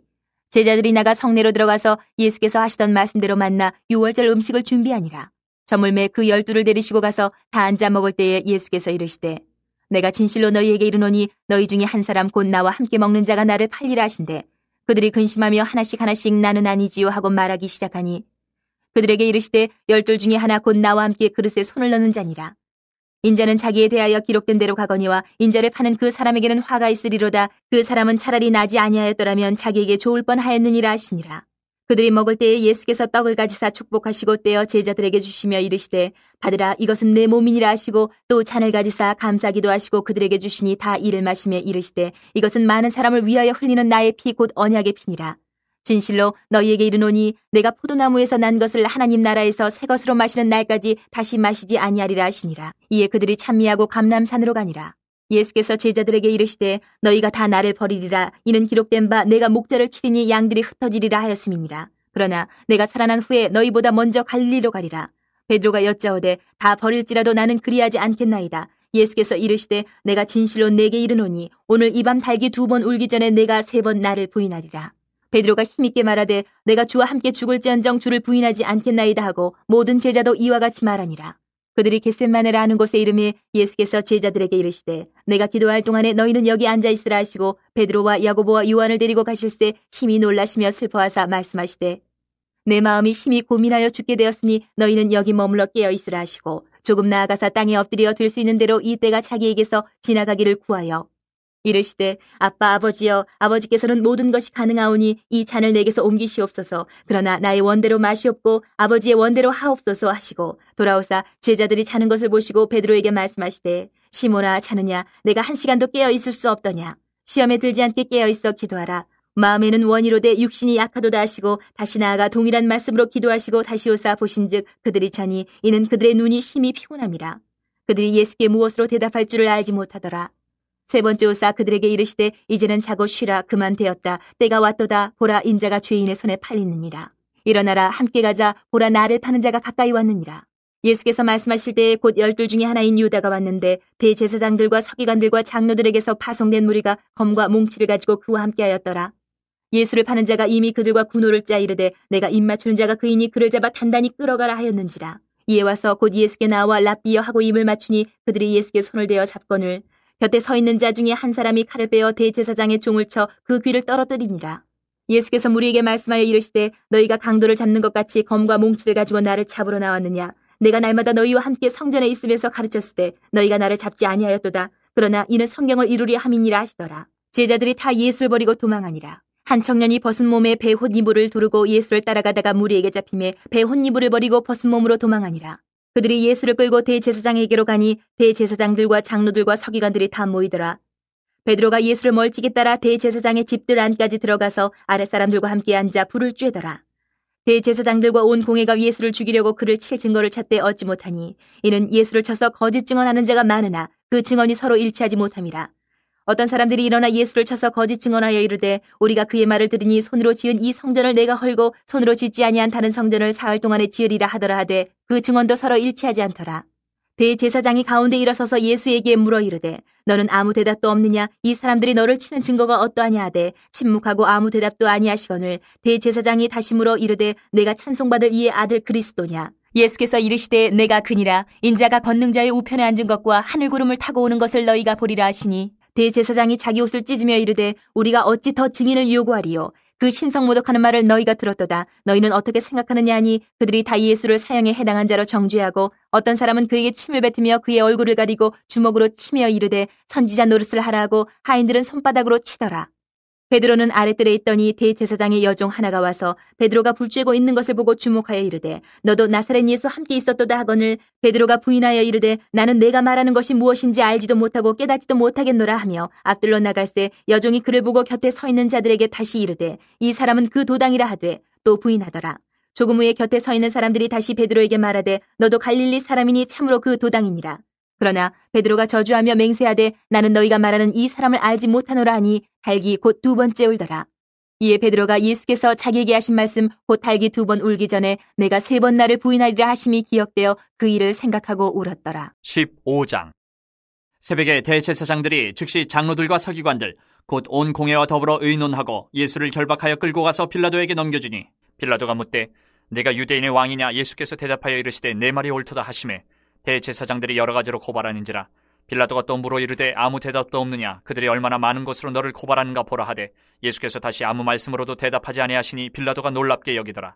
제자들이 나가 성내로 들어가서 예수께서 하시던 말씀대로 만나 유월절 음식을 준비하니라. 저물매 그 12를 데리시고 가서 다 앉아 먹을 때에 예수께서 이르시되 내가 진실로 너희에게 이르노니 너희 중에 한 사람 곧 나와 함께 먹는 자가 나를 팔리라 하신대 그들이 근심하며 하나씩 나는 아니지요 하고 말하기 시작하니 그들에게 이르시되 12 중에 하나 곧 나와 함께 그릇에 손을 넣는 자니라. 인자는 자기에 대하여 기록된 대로 가거니와 인자를 파는 그 사람에게는 화가 있으리로다. 그 사람은 차라리 나지 아니하였더라면 자기에게 좋을 뻔하였느니라 하시니라. 그들이 먹을 때에 예수께서 떡을 가지사 축복하시고 떼어 제자들에게 주시며 이르시되 받으라 이것은 내 몸이니라 하시고 또 잔을 가지사 감사기도 하시고 그들에게 주시니 다 이를 마시며 이르시되 이것은 많은 사람을 위하여 흘리는 나의 피 곧 언약의 피니라. 진실로 너희에게 이르노니 내가 포도나무에서 난 것을 하나님 나라에서 새 것으로 마시는 날까지 다시 마시지 아니하리라 하시니라. 이에 그들이 찬미하고 감람산으로 가니라. 예수께서 제자들에게 이르시되 너희가 다 나를 버리리라. 이는 기록된 바 내가 목자를 치리니 양들이 흩어지리라 하였음이니라. 그러나 내가 살아난 후에 너희보다 먼저 갈릴리로 가리라. 베드로가 여짜오되 다 버릴지라도 나는 그리하지 않겠나이다. 예수께서 이르시되 내가 진실로 내게 이르노니 오늘 이 밤 닭이 2번 울기 전에 내가 3번 나를 부인하리라. 베드로가 힘있게 말하되 내가 주와 함께 죽을지언정 주를 부인하지 않겠나이다 하고 모든 제자도 이와 같이 말하니라. 그들이 겟셋마네라 하는 곳에 이르매 예수께서 제자들에게 이르시되 내가 기도할 동안에 너희는 여기 앉아있으라 하시고 베드로와 야고보와 요한을 데리고 가실새 심히 놀라시며 슬퍼하사 말씀하시되 내 마음이 심히 고민하여 죽게 되었으니 너희는 여기 머물러 깨어있으라 하시고 조금 나아가사 땅에 엎드려 될 수 있는 대로 이 때가 자기에게서 지나가기를 구하여 이르시되 아빠 아버지여 아버지께서는 모든 것이 가능하오니 이 잔을 내게서 옮기시옵소서. 그러나 나의 원대로 마시옵고 아버지의 원대로 하옵소서 하시고 돌아오사 제자들이 자는 것을 보시고 베드로에게 말씀하시되 시몬아 자느냐 내가 1시간도 깨어 있을 수 없더냐. 시험에 들지 않게 깨어 있어 기도하라. 마음에는 원이로되 육신이 약하도다 하시고 다시 나아가 동일한 말씀으로 기도하시고 다시 오사 보신즉 그들이 자니 이는 그들의 눈이 심히 피곤함이라. 그들이 예수께 무엇으로 대답할 줄을 알지 못하더라. 3번째 오사 그들에게 이르시되 이제는 자고 쉬라. 그만 되었다. 때가 왔도다. 보라 인자가 죄인의 손에 팔리느니라. 일어나라 함께 가자. 보라 나를 파는 자가 가까이 왔느니라. 예수께서 말씀하실 때에 곧 12 중에 하나인 유다가 왔는데 대제사장들과 서기관들과 장로들에게서 파송된 무리가 검과 몽치를 가지고 그와 함께하였더라. 예수를 파는 자가 이미 그들과 군호를 짜 이르되 내가 입 맞추는 자가 그이니 그를 잡아 단단히 끌어가라 하였는지라. 이에 와서 곧 예수께 나와 랍비여 하고 입을 맞추니 그들이 예수께 손을 대어 잡거늘 곁에 서 있는 자 중에 한 사람이 칼을 빼어 대제사장의 종을 쳐 그 귀를 떨어뜨리니라. 예수께서 무리에게 말씀하여 이르시되 너희가 강도를 잡는 것 같이 검과 몽치를 가지고 나를 잡으러 나왔느냐. 내가 날마다 너희와 함께 성전에 있으면서 가르쳤을 때 너희가 나를 잡지 아니하였도다. 그러나 이는 성경을 이루리 함이니라 하시더라. 제자들이 다 예수를 버리고 도망하니라. 한 청년이 벗은 몸에 배 홑이불을 두르고 예수를 따라가다가 무리에게 잡히매 배 홑이불을 버리고 벗은 몸으로 도망하니라. 그들이 예수를 끌고 대제사장에게로 가니 대제사장들과 장로들과 서기관들이 다 모이더라. 베드로가 예수를 멀찍이 따라 대제사장의 집들 안까지 들어가서 아랫사람들과 함께 앉아 불을 쬐더라. 대제사장들과 온 공회가 예수를 죽이려고 그를 칠 증거를 찾되 얻지 못하니 이는 예수를 쳐서 거짓 증언하는 자가 많으나 그 증언이 서로 일치하지 못함이라. 어떤 사람들이 일어나 예수를 쳐서 거짓 증언하여 이르되 우리가 그의 말을 들으니 손으로 지은 이 성전을 내가 헐고 손으로 짓지 아니한 다른 성전을 사흘 동안에 지으리라 하더라 하되 그 증언도 서로 일치하지 않더라. 대제사장이 가운데 일어서서 예수에게 물어 이르되 너는 아무 대답도 없느냐? 이 사람들이 너를 치는 증거가 어떠하냐 하되 침묵하고 아무 대답도 아니하시거늘 대제사장이 다시 물어 이르되 내가 찬송받을 이의 아들 그리스도냐? 예수께서 이르시되 내가 그니라. 인자가 권능자의 우편에 앉은 것과 하늘 구름을 타고 오는 것을 너희가 보리라 하시니 대제사장이 자기 옷을 찢으며 이르되 우리가 어찌 더 증인을 요구하리요? 그 신성모독하는 말을 너희가 들었도다. 너희는 어떻게 생각하느냐 하니 그들이 다 예수를 사형에 해당한 자로 정죄하고 어떤 사람은 그에게 침을 뱉으며 그의 얼굴을 가리고 주먹으로 치며 이르되 선지자 노릇을 하라 하고 하인들은 손바닥으로 치더라. 베드로는 아랫뜰에 있더니 대제사장의 여종 하나가 와서 베드로가 불 쬐고 있는 것을 보고 주목하여 이르되 너도 나사렛 예수 함께 있었도다 하거늘 베드로가 부인하여 이르되 나는 내가 말하는 것이 무엇인지 알지도 못하고 깨닫지도 못하겠노라 하며 앞들로 나갈새 여종이 그를 보고 곁에 서 있는 자들에게 다시 이르되 이 사람은 그 도당이라 하되 또 부인하더라. 조금 후에 곁에 서 있는 사람들이 다시 베드로에게 말하되 너도 갈릴리 사람이니 참으로 그 도당이니라. 그러나 베드로가 저주하며 맹세하되 나는 너희가 말하는 이 사람을 알지 못하노라 하니 달기 곧 두 번째 울더라. 이에 베드로가 예수께서 자기에게 하신 말씀 곧 달기 두 번 울기 전에 내가 세 번 나를 부인하리라 하심이 기억되어 그 일을 생각하고 울었더라. 15장. 새벽에 대제사장들이 즉시 장로들과 서기관들 곧 온 공회와 더불어 의논하고 예수를 결박하여 끌고 가서 빌라도에게 넘겨주니 빌라도가 묻되 내가 유대인의 왕이냐? 예수께서 대답하여 이르시되 내 말이 옳도다 하시매 대제사장들이 여러 가지로 고발하는지라. 빌라도가 또 물어 이르되 아무 대답도 없느냐? 그들이 얼마나 많은 것으로 너를 고발하는가 보라 하되 예수께서 다시 아무 말씀으로도 대답하지 아니하시니 빌라도가 놀랍게 여기더라.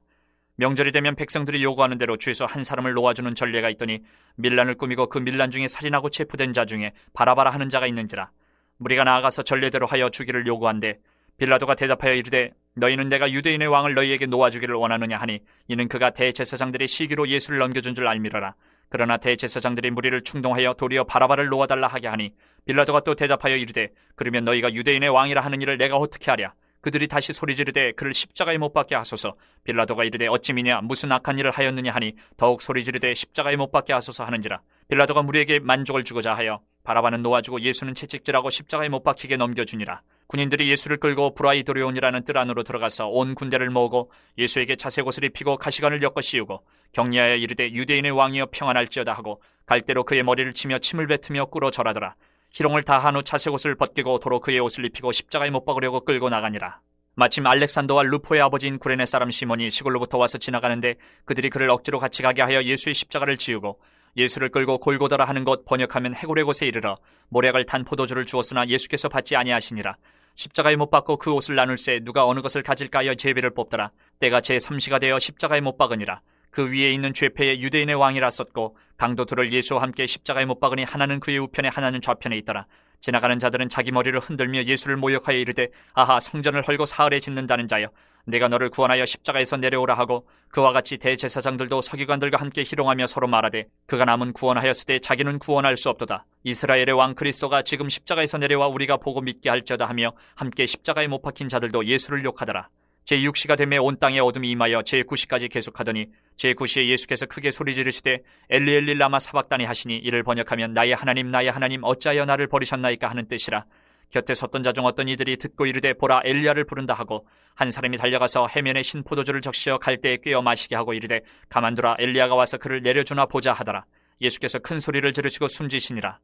명절이 되면 백성들이 요구하는 대로 죄수 한 사람을 놓아주는 전례가 있더니 밀란을 꾸미고 그 밀란 중에 살인하고 체포된 자 중에 바라바라 하는 자가 있는지라. 무리가 나아가서 전례대로 하여 주기를 요구한데 빌라도가 대답하여 이르되 너희는 내가 유대인의 왕을 너희에게 놓아주기를 원하느냐 하니 이는 그가 대제사장들의 시기로 예수를 넘겨준 줄 알미러라. 그러나 대제사장들이 무리를 충동하여 도리어 바라바를 놓아달라 하게 하니 빌라도가 또 대답하여 이르되 그러면 너희가 유대인의 왕이라 하는 일을 내가 어떻게 하랴? 그들이 다시 소리지르되 그를 십자가에 못 박게 하소서. 빌라도가 이르되 어찌미냐? 무슨 악한 일을 하였느냐 하니 더욱 소리지르되 십자가에 못 박게 하소서 하는지라. 빌라도가 무리에게 만족을 주고자 하여 바라바는 놓아주고 예수는 채찍질하고 십자가에 못 박히게 넘겨주니라. 군인들이 예수를 끌고 브라이도리온이라는 뜰 안으로 들어가서 온 군대를 모으고 예수에게 자색 옷을 입히고 가시관을 엮어 씌우고 격려하여 이르되 유대인의 왕이여 평안할지어다 하고 갈대로 그의 머리를 치며 침을 뱉으며 꿇어 절하더라. 희롱을 다한 후 자색 옷을 벗기고 도로 그의 옷을 입히고 십자가에 못 박으려고 끌고 나가니라. 마침 알렉산더와 루포의 아버지인 구레네 사람 시몬이 시골로부터 와서 지나가는데 그들이 그를 억지로 같이 가게 하여 예수의 십자가를 지우고 예수를 끌고 골고다라 하는 곳 번역하면 해골의 곳에 이르러 모략을 탄 포도주를 주었으나 예수께서 받지 아니하시니라. 십자가에 못 박고 그 옷을 나눌새 누가 어느 것을 가질까 하여 제비를 뽑더라. 때가 제3시가 되어 십자가에 못 박으니라. 그 위에 있는 죄패에 유대인의 왕이라 썼고 강도 둘을 예수와 함께 십자가에 못 박으니 하나는 그의 우편에 하나는 좌편에 있더라. 지나가는 자들은 자기 머리를 흔들며 예수를 모욕하여 이르되 아하 성전을 헐고 사흘에 짓는다는 자여 내가 너를 구원하여 십자가에서 내려오라 하고 그와 같이 대제사장들도 서기관들과 함께 희롱하며 서로 말하되 그가 남은 구원하였으되 자기는 구원할 수 없도다. 이스라엘의 왕 그리스도가 지금 십자가에서 내려와 우리가 보고 믿게 할지어다 하며 함께 십자가에 못 박힌 자들도 예수를 욕하더라. 제6시가 되매 온 땅에 어둠이 임하여 제9시까지 계속하더니 제9시에 예수께서 크게 소리 지르시되 엘리 엘리 라마 사박다니 하시니 이를 번역하면 나의 하나님 어찌하여 나를 버리셨나이까 하는 뜻이라. 곁에 섰던 자 중 어떤 이들이 듣고 이르되 보라 엘리야를 부른다 하고 한 사람이 달려가서 해면에 신 포도주를 적시어 갈대에 꿰어 마시게 하고 이르되 가만두라 엘리야가 와서 그를 내려주나 보자 하더라. 예수께서 큰 소리를 지르시고 숨지시니라.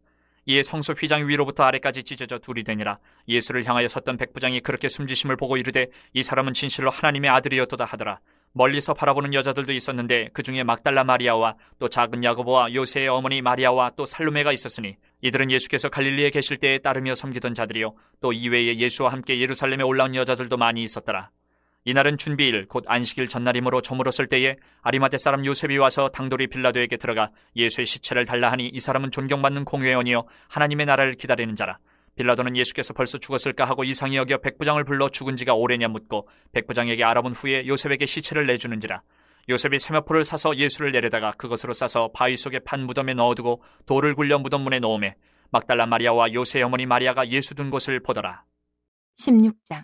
이에 성소 휘장 위로부터 아래까지 찢어져 둘이 되니라. 예수를 향하여 섰던 백부장이 그렇게 숨지심을 보고 이르되 이 사람은 진실로 하나님의 아들이었도다 하더라. 멀리서 바라보는 여자들도 있었는데 그 중에 막달라 마리아와 또 작은 야고보와 요새의 어머니 마리아와 또 살로메가 있었으니 이들은 예수께서 갈릴리에 계실 때에 따르며 섬기던 자들이요 또 이외에 예수와 함께 예루살렘에 올라온 여자들도 많이 있었더라. 이날은 준비일 곧 안식일 전날이므로 저물었을 때에 아리마대 사람 요셉이 와서 당돌이 빌라도에게 들어가 예수의 시체를 달라 하니 이 사람은 존경받는 공회원이요 하나님의 나라를 기다리는 자라. 빌라도는 예수께서 벌써 죽었을까 하고 이상히 여겨 백부장을 불러 죽은 지가 오래냐 묻고 백부장에게 알아본 후에 요셉에게 시체를 내주는지라. 요셉이 세마포를 사서 예수를 내려다가 그것으로 싸서 바위 속에 판 무덤에 넣어두고 돌을 굴려 무덤 문에 놓음에 막달라 마리아와 요새의 어머니 마리아가 예수 둔 곳을 보더라. 16장.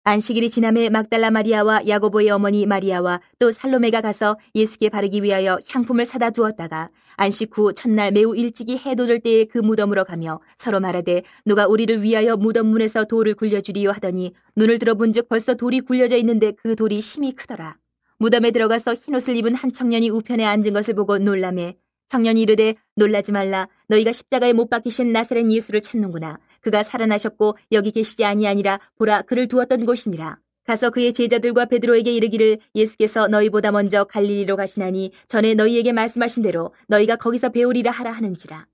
안식일이 지남에 막달라 마리아와 야고보의 어머니 마리아와 또 살로메가 가서 예수께 바르기 위하여 향품을 사다 두었다가 안식 후 첫날 매우 일찍이 해 돋을 때에 그 무덤으로 가며 서로 말하되 누가 우리를 위하여 무덤 문에서 돌을 굴려주리요 하더니 눈을 들어본즉 벌써 돌이 굴려져 있는데 그 돌이 심히 크더라. 무덤에 들어가서 흰옷을 입은 한 청년이 우편에 앉은 것을 보고 놀라매 청년이 이르되 놀라지 말라. 너희가 십자가에 못 박히신 나사렛 예수를 찾는구나. 그가 살아나셨고 여기 계시지 아니하니라. 보라 그를 두었던 곳이니라. 가서 그의 제자들과 베드로에게 이르기를 예수께서 너희보다 먼저 갈릴리로 가시나니 전에 너희에게 말씀하신 대로 너희가 거기서 배우리라 하라 하는지라.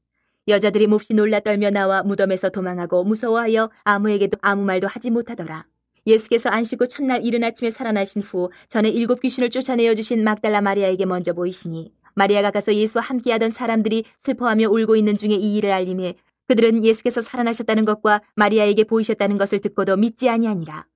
여자들이 몹시 놀라 떨며 나와 무덤에서 도망하고 무서워하여 아무에게도 아무 말도 하지 못하더라. 예수께서 안식 후 첫날 이른 아침에 살아나신 후 전에 7 귀신을 쫓아내어 주신 막달라 마리아에게 먼저 보이시니 마리아가 가서 예수와 함께하던 사람들이 슬퍼하며 울고 있는 중에 이 일을 알림해 그들은 예수께서 살아나셨다는 것과 마리아에게 보이셨다는 것을 듣고도 믿지 아니하니라.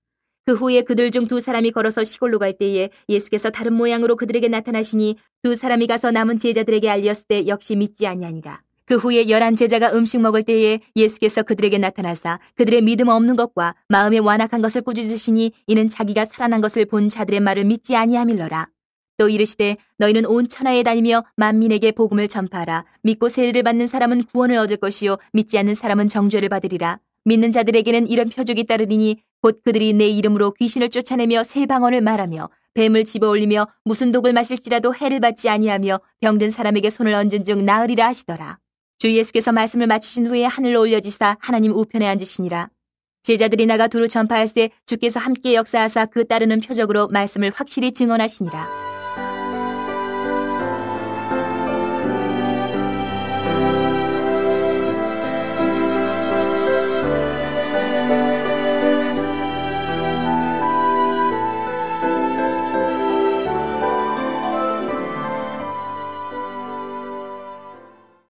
그 후에 그들 중 2 사람이 걸어서 시골로 갈 때에 예수께서 다른 모양으로 그들에게 나타나시니 2 사람이 가서 남은 제자들에게 알렸을 때 역시 믿지 아니하니라. 그 후에 11 제자가 음식 먹을 때에 예수께서 그들에게 나타나사 그들의 믿음 없는 것과 마음에 완악한 것을 꾸짖으시니 이는 자기가 살아난 것을 본 자들의 말을 믿지 아니함일러라. 또 이르시되 너희는 온 천하에 다니며 만민에게 복음을 전파하라. 믿고 세례를 받는 사람은 구원을 얻을 것이요 믿지 않는 사람은 정죄를 받으리라. 믿는 자들에게는 이런 표적이 따르리니 곧 그들이 내 이름으로 귀신을 쫓아내며 새 방언을 말하며 뱀을 집어올리며 무슨 독을 마실지라도 해를 받지 아니하며 병든 사람에게 손을 얹은 즉 나으리라 하시더라. 주 예수께서 말씀을 마치신 후에 하늘로 올려지사 하나님 우편에 앉으시니라. 제자들이 나가 두루 전파할세 주께서 함께 역사하사 그 따르는 표적으로 말씀을 확실히 증언하시니라.